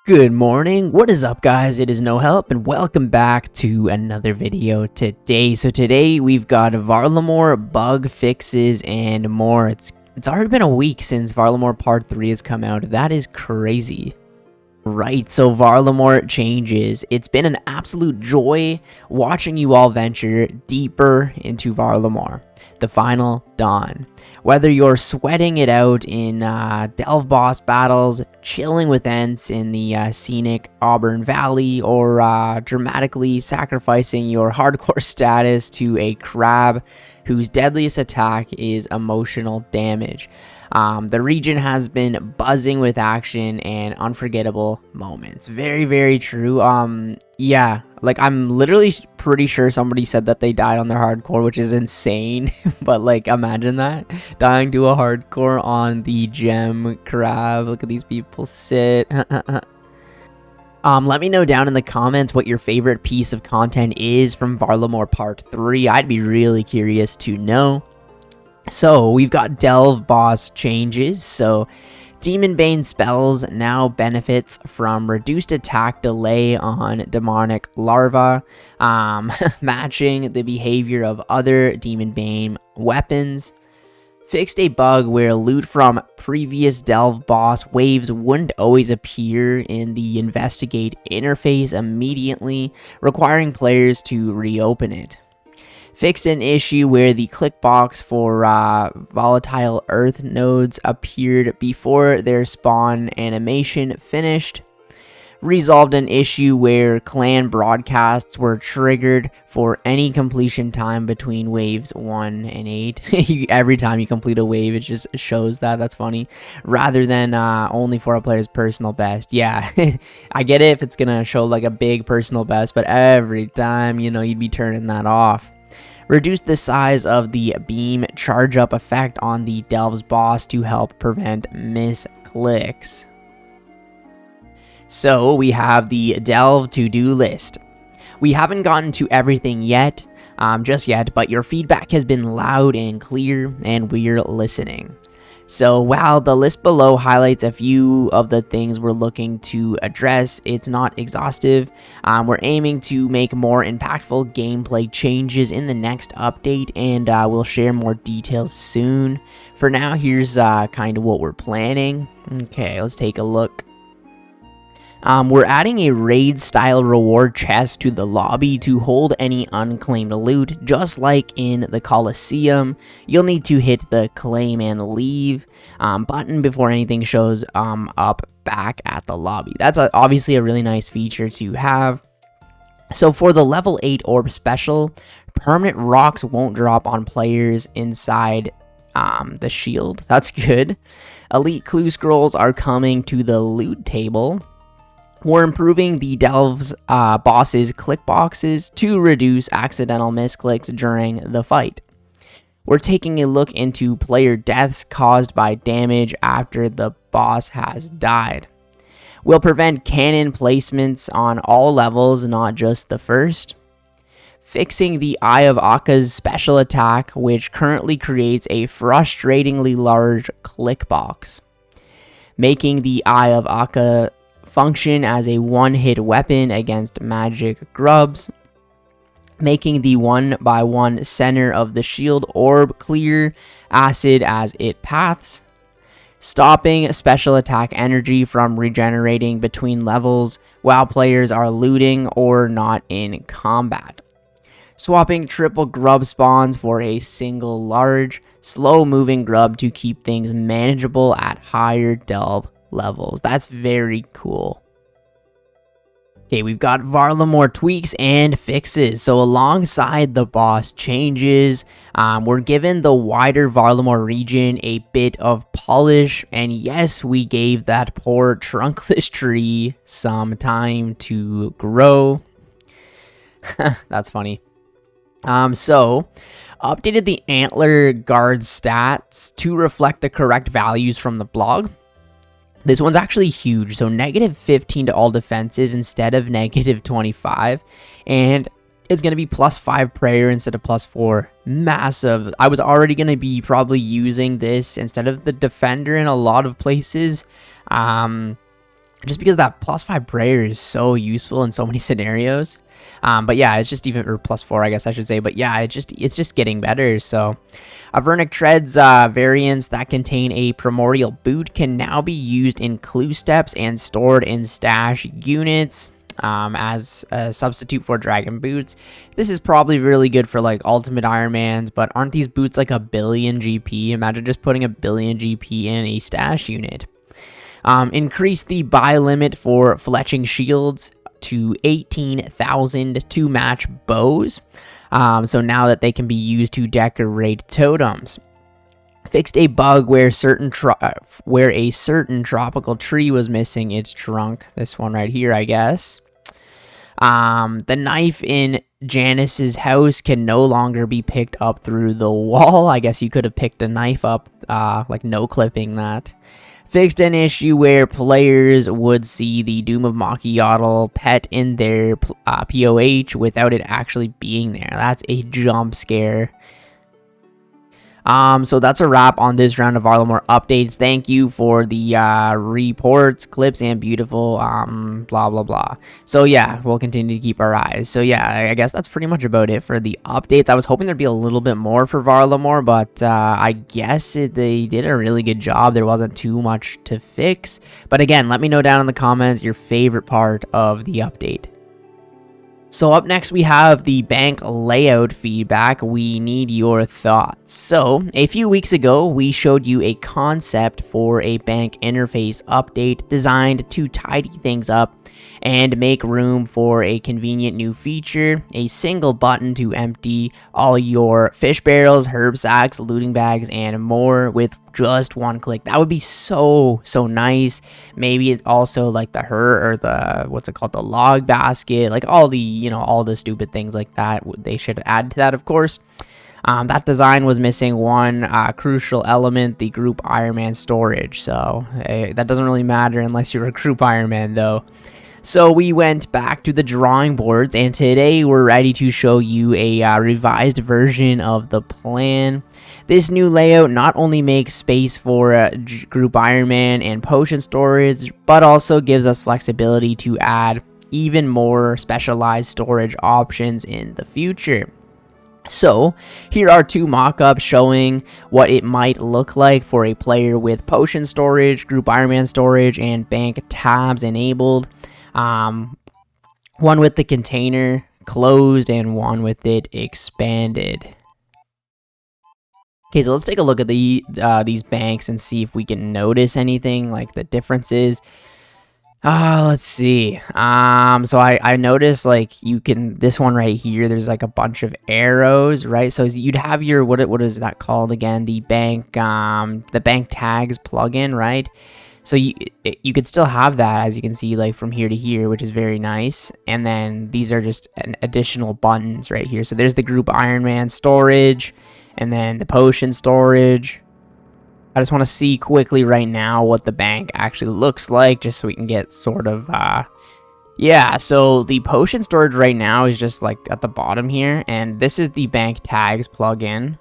Good morning, what is up guys? It is No Help and welcome back to another video today. So today we've got Varlamore bug fixes and more. It's already been a week since Varlamore Part 3 has come out. That is crazy. Right, so Varlamore changes. It's been an absolute joy watching you all venture deeper into Varlamore, the final dawn. Whether you're sweating it out in delve boss battles, chilling with Ents in the scenic Auburn Valley, or dramatically sacrificing your hardcore status to a crab whose deadliest attack is emotional damage. The region has been buzzing with action and unforgettable moments. Very, very true. Yeah, like I'm literally pretty sure somebody said that they died on their hardcore, which is insane. But like, imagine that, dying to a hardcore on the gem crab. Look at these people sit. Let me know down in the comments what your favorite piece of content is from Varlamore Part 3. I'd be really curious to know. So we've got delve boss changes. So Demon Bane spells now benefits from reduced attack delay on demonic larvae, matching the behavior of other Demon Bane weapons. Fixed a bug where loot from previous delve boss waves wouldn't always appear in the investigate interface immediately, requiring players to reopen it. Fixed an issue where the click box for volatile earth nodes appeared before their spawn animation finished. Resolved an issue where clan broadcasts were triggered for any completion time between waves 1 and 8. Every time you complete a wave, it just shows that. That's funny. Rather than only for a player's personal best. Yeah, I get it if it's going to show like a big personal best, but every time, you know, you'd be turning that off. Reduced the size of the beam charge up effect on the delves boss to help prevent misclicks. So we have the delve to-do list. We haven't gotten to everything yet, just yet, but your feedback has been loud and clear, and we're listening. So while the list below highlights a few of the things we're looking to address, it's not exhaustive. We're aiming to make more impactful gameplay changes in the next update, and we'll share more details soon. For now, here's kind of what we're planning. Okay, let's take a look. We're adding a raid-style reward chest to the lobby to hold any unclaimed loot. Just like in the Coliseum, you'll need to hit the claim and leave button before anything shows up back at the lobby. That's obviously a really nice feature to have. So for the level 8 orb special, permanent rocks won't drop on players inside the shield. That's good. Elite clue scrolls are coming to the loot table. We're improving the delves boss's click boxes to reduce accidental misclicks during the fight. We're taking a look into player deaths caused by damage after the boss has died. We'll prevent cannon placements on all levels, not just the first. Fixing the Eye of Akka's special attack, which currently creates a frustratingly large click box. Making the Eye of Akka function as a one-hit weapon against magic grubs, making the 1x1 center of the shield orb clear acid as it paths, stopping special attack energy from regenerating between levels while players are looting or not in combat, swapping triple grub spawns for a single large, slow-moving grub to keep things manageable at higher delve levels. That's very cool. Okay, we've got Varlamore tweaks and fixes. So alongside the boss changes, we're given the wider Varlamore region a bit of polish, and yes, we gave that poor trunkless tree some time to grow. That's funny. So updated the antler guard stats to reflect the correct values from the blog. This one's actually huge, so -15 to all defenses instead of -25, and it's going to be +5 prayer instead of +4. Massive. I was already going to be probably using this instead of the defender in a lot of places, just because that +5 prayer is so useful in so many scenarios. But yeah, it's just even, or +4, I guess I should say. But yeah, it's just getting better. So, Avernic Treads variants that contain a primordial boot can now be used in clue steps and stored in stash units as a substitute for dragon boots. This is probably really good for like ultimate Ironmans, but aren't these boots like 1 billion GP? Imagine just putting 1 billion GP in a stash unit. Increase the buy limit for fletching shields to 18,000 to match bows. So now that they can be used to decorate totems. Fixed a bug where a certain tropical tree was missing its trunk. This one right here, I guess. The knife in Janice's house can no longer be picked up through the wall. I guess you could have picked a knife up, like no clipping that. Fixed an issue where players would see the Doom of Macchiato pet in their POH without it actually being there. That's a jump scare. So that's a wrap on this round of Varlamore updates. Thank you for the reports, clips, and beautiful blah blah blah. So yeah, we'll continue to keep our eyes. So yeah, I guess that's pretty much about it for the updates. I was hoping there'd be a little bit more for Varlamore, but I guess they did a really good job. There wasn't too much to fix. But again, let me know down in the comments your favorite part of the update. So up next we have the bank layout feedback. We need your thoughts. So a few weeks ago we showed you a concept for a bank interface update designed to tidy things up and make room for a convenient new feature, a single button to empty all your fish barrels, herb sacks, looting bags, and more with just one click. That would be so nice. Maybe it also like the what's it called, the log basket, like all the all the stupid things like that. They should add to that, of course. That design was missing one crucial element, the group Ironman storage. So that doesn't really matter unless you're a group Ironman though. So we went back to the drawing boards, and today we're ready to show you a revised version of the plan. This new layout not only makes space for group Ironman and potion storage, but also gives us flexibility to add even more specialized storage options in the future. So here are two mock-ups showing what it might look like for a player with potion storage, group Ironman storage, and bank tabs enabled. One with the container closed and one with it expanded. Okay, so let's take a look at these banks and see if we can notice anything like the differences. Let's see. So I noticed like this one right here, there's like a bunch of arrows, right? So you'd have your what is that called again? The bank tags plugin, right? So you could still have that, as you can see, like from here to here, which is very nice. And then these are just additional buttons right here. So there's the group Ironman storage, and then the potion storage. I just want to see quickly right now what the bank actually looks like, just so we can get sort of, yeah, so the potion storage right now is just like at the bottom here, and this is the bank tags plugin.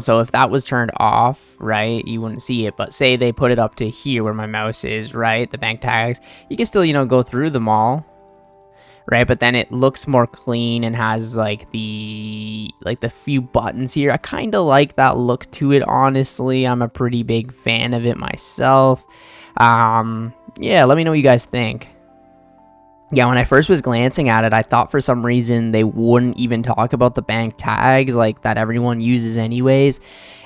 So if that was turned off, right, you wouldn't see it, but say they put it up to here where my mouse is, right, the bank tags, you can still, go through them all. Right, but then it looks more clean and has like the few buttons here. I kind of like that look to it, honestly. I'm a pretty big fan of it myself. Yeah, let me know what you guys think. Yeah, when I first was glancing at it, I thought for some reason they wouldn't even talk about the bank tags like that everyone uses anyways,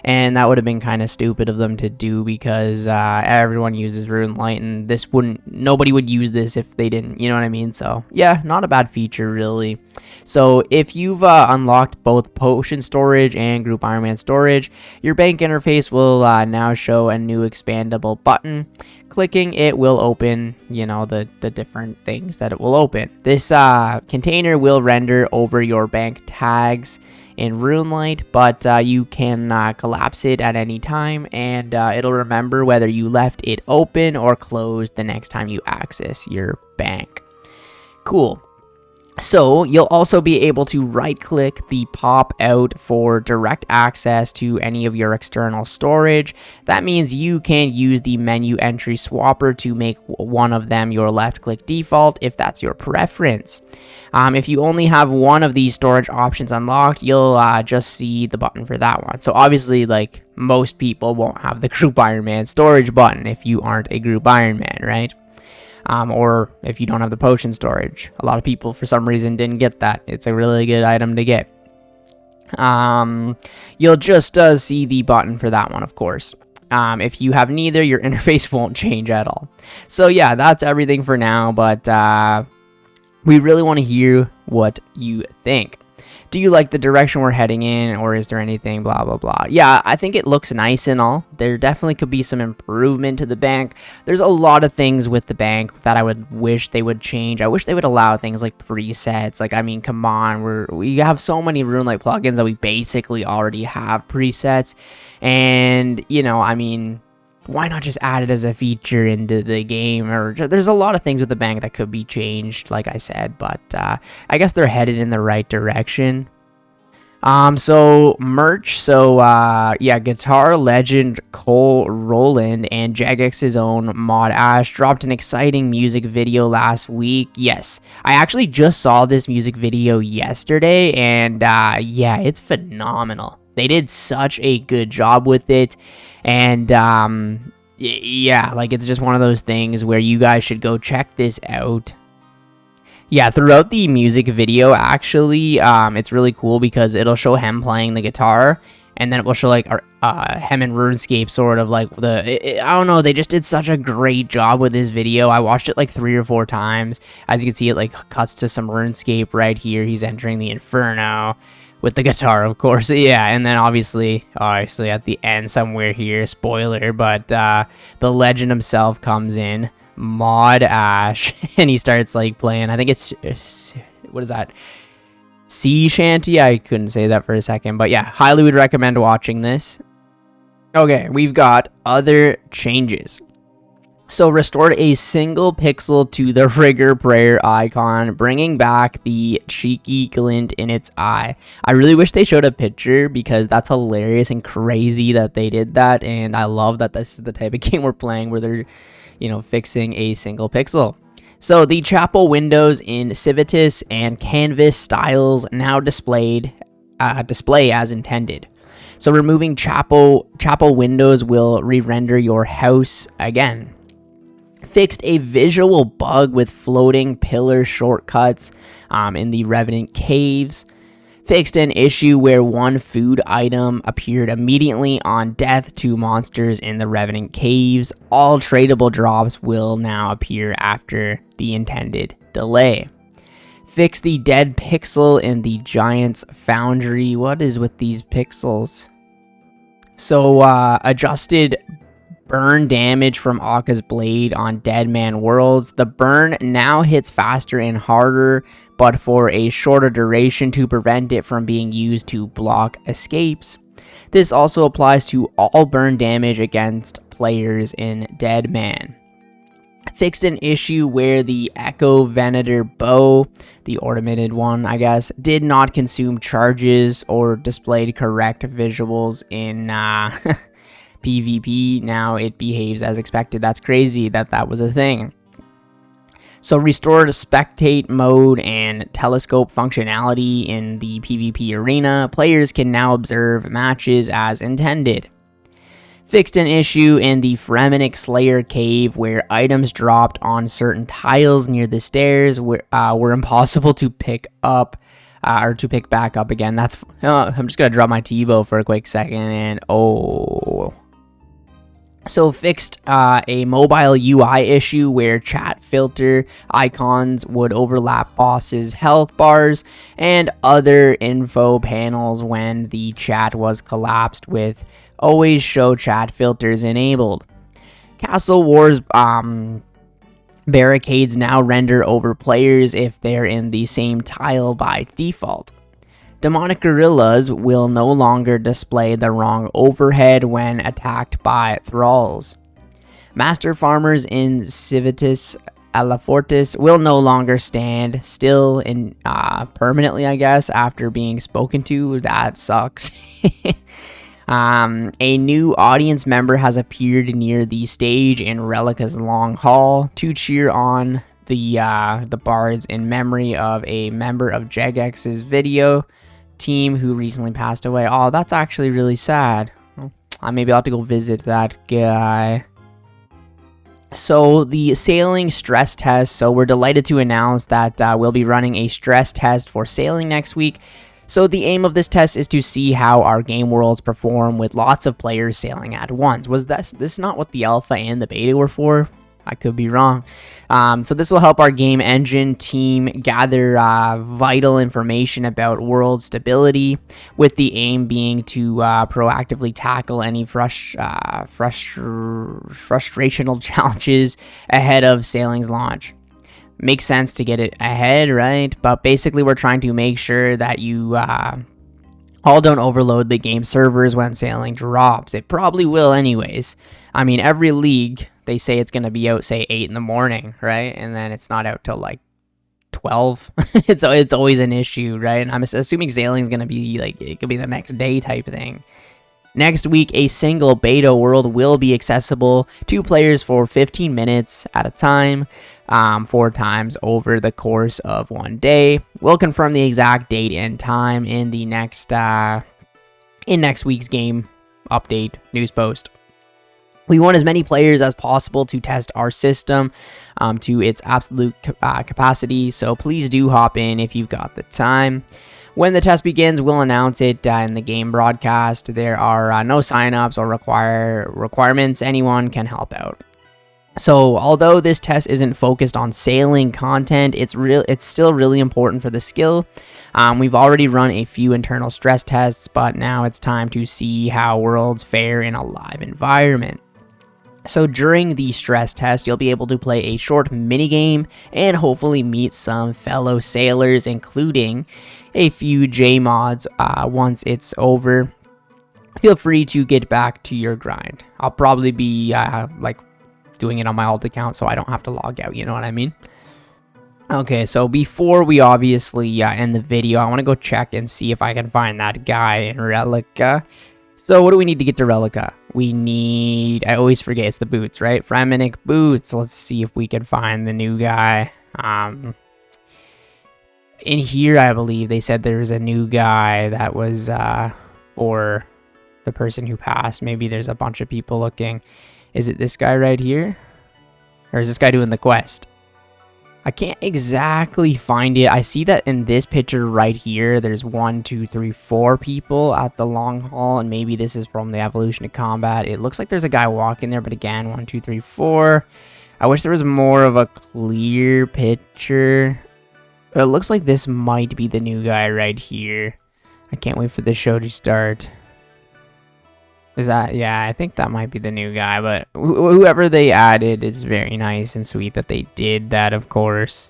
and that would have been kind of stupid of them to do because everyone uses Runelite, and nobody would use this if they didn't, you know what I mean? So yeah, not a bad feature really. So if you've unlocked both potion storage and group Ironman storage, your bank interface will now show a new expandable button. Clicking it will open, the different things that it will open. This container will render over your bank tags in Runelite, but you can collapse it at any time, and it'll remember whether you left it open or closed the next time you access your bank. Cool. So you'll also be able to right click the pop out for direct access to any of your external storage. That means you can use the menu entry swapper to make one of them your left click default if that's your preference. If you only have one of these storage options unlocked, you'll just see the button for that one. So obviously, like, most people won't have the Group Ironman storage button if you aren't a Group Ironman, right? Or if you don't have the potion storage. A lot of people, for some reason, didn't get that. It's a really good item to get. You'll just see the button for that one, of course. If you have neither, your interface won't change at all. So yeah, that's everything for now, but we really want to hear what you think. Do you like the direction we're heading in, or is there anything blah blah blah? Yeah, I think it looks nice and all. There definitely could be some improvement to the bank. There's a lot of things with the bank that I would wish they would change. I wish they would allow things like presets. Like, I mean, come on, we have so many Runelite plugins that we basically already have presets, and you know, I mean, why not just add it as a feature into the game? Or there's a lot of things with the bank that could be changed, like I said, but I guess they're headed in the right direction. So merch, yeah, guitar legend Cole Roland and Jagex's own Mod Ash dropped an exciting music video last week. Yes, I actually just saw this music video yesterday, and yeah, it's phenomenal. They did such a good job with it, and yeah, like, it's just one of those things where you guys should go check this out. Yeah, throughout the music video, actually, it's really cool because it'll show him playing the guitar, and then it will show, like, him and Runescape, sort of, like, I don't know, they just did such a great job with this video. I watched it, like, 3 or 4 times. As you can see, it, like, cuts to some Runescape right here. He's entering the Inferno with the guitar, of course. Yeah, and then obviously at the end somewhere here, spoiler, but the legend himself comes in, Mod Ash, and he starts, like, playing, I think it's what is that, sea shanty? I couldn't say that for a second, but yeah, highly would recommend watching this. Okay, we've got other changes. So restored a single pixel to the Rigger Prayer icon, bringing back the cheeky glint in its eye. I really wish they showed a picture because that's hilarious and crazy that they did that, and I love that this is the type of game we're playing where they're, you know, fixing a single pixel. So the chapel windows in Civitas and Canvas styles now display as intended. So removing chapel windows will re-render your house again. Fixed a visual bug with floating pillar shortcuts in the Revenant caves. Fixed an issue where one food item appeared immediately on death to monsters in the Revenant caves. All tradable drops will now appear after the intended delay. Fix the dead pixel in the Giant's Foundry. What is with these pixels? So adjusted burn damage from Akka's blade on Dead Man Worlds. The burn now hits faster and harder, but for a shorter duration to prevent it from being used to block escapes. This also applies to all burn damage against players in Dead Man. Fixed an issue where the Echo Venator bow, the ornamented one, I guess, did not consume charges or displayed correct visuals in PvP. Now it behaves as expected. That's crazy that was a thing. So restored spectate mode and telescope functionality in the PvP arena. Players can now observe matches as intended. Fixed an issue in the Fremenic Slayer cave where items dropped on certain tiles near the stairs were impossible to pick up or to pick back up again. I'm just gonna drop my TiVo for a quick second, and So fixed a mobile UI issue where chat filter icons would overlap bosses' health bars and other info panels when the chat was collapsed with always show chat filters enabled. Castle Wars barricades now render over players if they're in the same tile by default. Demonic gorillas will no longer display the wrong overhead when attacked by thralls. Master farmers in Civitas Alafortis will no longer stand still in permanently, I guess, after being spoken to. That sucks. A new audience member has appeared near the stage in Relica's Long Hall to cheer on the bards in memory of a member of Jagex's video team who recently passed away. Oh, that's actually really sad. Maybe I'll have to go visit that guy. So the sailing stress test. So we're delighted to announce that we'll be running a stress test for sailing next week. So the aim of this test is to see how our game worlds perform with lots of players sailing at once. Was this not what the alpha and the beta were for? I could be wrong. So this will help our game engine team gather vital information about world stability, with the aim being to proactively tackle any frustrational challenges ahead of sailing's launch. Makes sense to get it ahead, right? But basically we're trying to make sure that you all don't overload the game servers when sailing drops. It probably will anyways. I mean, every league, they say it's going to be out, say, 8 in the morning, right? And then it's not out till like 12. It's always an issue, right? And I'm assuming sailing's going to be like, it could be the next day type thing. Next week, a single beta world will be accessible to players for 15 minutes at a time, 4 times over the course of 1 day. We'll confirm the exact date and time in the next week's game update news post. We want as many players as possible to test our system to its absolute capacity, so please do hop in if you've got the time. When the test begins, we'll announce it in the game broadcast. There are no signups or requirements. Anyone can help out. So, although this test isn't focused on sailing content, it's still really important for the skill. We've already run a few internal stress tests, but now it's time to see how worlds fare in a live environment. So during the stress test, you'll be able to play a short minigame and hopefully meet some fellow sailors, including a few J-mods once it's over. Feel free to get back to your grind. I'll probably be like doing it on my alt account so I don't have to log out, you know what I mean? Okay, so before we obviously end the video, I want to go check and see if I can find that guy in Relica. So what do we need to get to Relica? We need, I always forget, it's the boots, right? Fremenic boots. Let's see if we can find the new guy. In here, I believe they said there's a new guy that was for the person who passed. Maybe there's a bunch of people looking. Is it this guy right here? Or is this guy doing the quest? I can't exactly find it. I see that in this picture right here, there's 1, 2, 3, 4 people at the long haul, and maybe this is from the evolution of combat. It looks like there's a guy walking there, but again, 1, 2, 3, 4. I wish there was more of a clear picture. It looks like this might be the new guy right here. I can't wait for the show to start. Is that, yeah, I think that might be the new guy, but whoever they added, it's very nice and sweet that they did that, of course.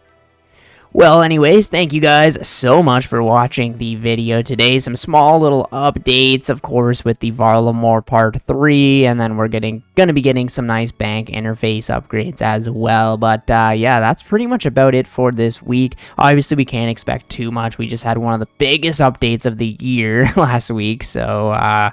Well, anyways, thank you guys so much for watching the video today. Some small little updates, of course, with the Varlamore Part 3, and then we're gonna be getting some nice bank interface upgrades as well. But yeah, that's pretty much about it for this week. Obviously, we can't expect too much. We just had one of the biggest updates of the year last week, so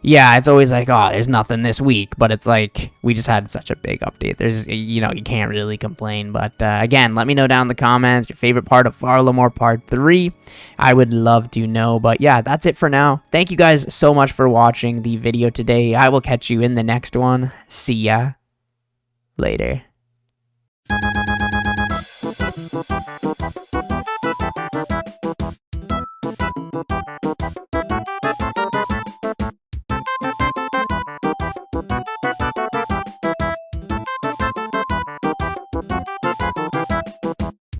yeah, it's always like, oh, there's nothing this week, but it's like, we just had such a big update. There's, you know, you can't really complain, but again, let me know down in the comments your favorite part of Varlamore Part 3. I would love to know, but yeah, that's it for now. Thank you guys so much for watching the video today. I will catch you in the next one. See ya later.